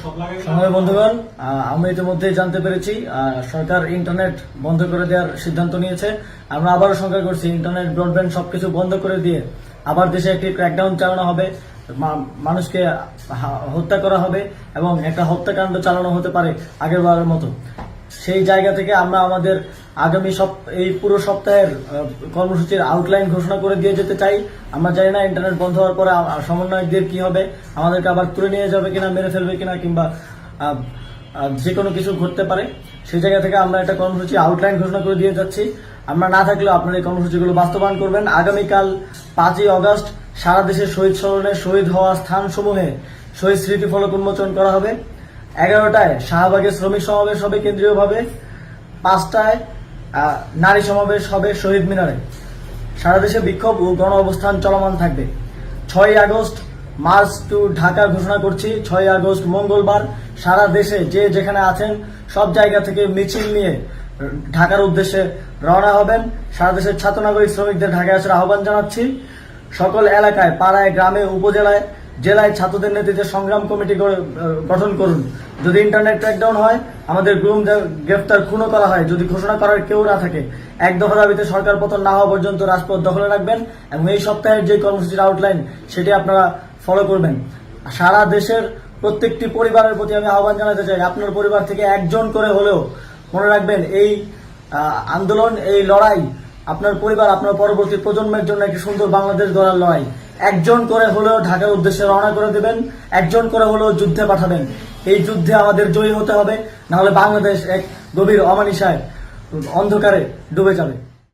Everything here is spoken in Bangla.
সংগ্রামী বন্ধুগণ, আমি ইতিমধ্যে জানতে পেরেছি সরকার ইন্টারনেট বন্ধ করে দেওয়ার সিদ্ধান্ত নিয়েছে। আমরা আবারও শঙ্কা করছি, ইন্টারনেট ব্রডব্যান্ড সবকিছু বন্ধ করে দিয়ে আবার দেশে একটি ক্র্যাকডাউন চালানো হবে, মানুষকে হত্যা করা হবে এবং একটা হত্যাকাণ্ড চালানো হতে পারে আগেরবারের মতো। সেই জায়গা থেকে আমরা আমাদের আগামী এই পুরো সপ্তাহের কর্মসূচির আউটলাইন ঘোষণা করে দিয়ে যেতে চাই। আমরা জানি না ইন্টারনেট বন্ধ হওয়ার পরে সমন্বয়কদের কি হবে, আমাদেরকে আবার তুলে নিয়ে যাবে কিনা, মেরে ফেলবে কিনা, কিংবা যে কোনো কিছু ঘটতে পারে। সেই জায়গা থেকে আমরা একটা কর্মসূচি আউটলাইন ঘোষণা করে দিয়ে যাচ্ছি। আমরা না থাকলেও আপনারা এই কর্মসূচিগুলো বাস্তবায়ন করবেন। আগামীকাল 5ই অগস্ট সারা দেশে শহীদ স্মরণে শহীদ হওয়া স্থানসমূহে শহীদ স্মৃতি ফলক উন্মোচন করা হবে। 11টায় শাহবাগে শ্রমিক সমাবেশ হবে কেন্দ্রীয়ভাবে, 5টায় নারী সমাবেশ হবে শহীদ মিনারে। সারা দেশে বিক্ষোভ ও গণ অবস্থান চলমান থাকবে। 6ই আগস্ট মার্চ টু ঢাকা ঘোষণা করছি। 6ই আগস্ট মঙ্গলবার সারা দেশে যে যেখানে আছেন সব জায়গা থেকে মিছিল নিয়ে ঢাকার উদ্দেশ্যে রওনা হবেন। সারা দেশের ছাত্র নাগরিক শ্রমিকদের ঢাকায় আসার আহ্বান জানাচ্ছি। সকল এলাকায়, পাড়ায়, গ্রামে, উপজেলায়, জেলায় ছাত্রদের নেতৃত্বে সংগ্রাম কমিটি গঠন করুন। যদি ইন্টারনেট ক্র্যাকডাউন হয়, আমাদের গুম, গ্রেফতার, খুনও করা হয়, যদি ঘোষণা করার কেউ না থাকে, এক দফা দাবিতে সরকার পতন না হওয়া পর্যন্ত রাজপথ দখলে রাখবেন এবং এই সপ্তাহের যে কর্মসূচির আউটলাইন সেটি আপনারা ফলো করবেন। সারা দেশের প্রত্যেকটি পরিবারের প্রতি আমি আহ্বান জানাতে চাই, আপনার পরিবার থেকে একজন করে হলেও মনে রাখবেন, এই আন্দোলন, এই লড়াই আপনার পরিবার, আপনার পরবর্তী প্রজন্মের জন্য একটি সুন্দর বাংলাদেশ গড়ার লড়াই। একজন করে হলেও ঢাকার উদ্দেশ্যে রওনা করে দেবেন, একজন করে হলেও যুদ্ধে পাঠাবেন। এই যুদ্ধে আমাদের জয়ী হতে হবে, নাহলে বাংলাদেশ এক গভীর অমানিসায় অন্ধকারে ডুবে যাবে।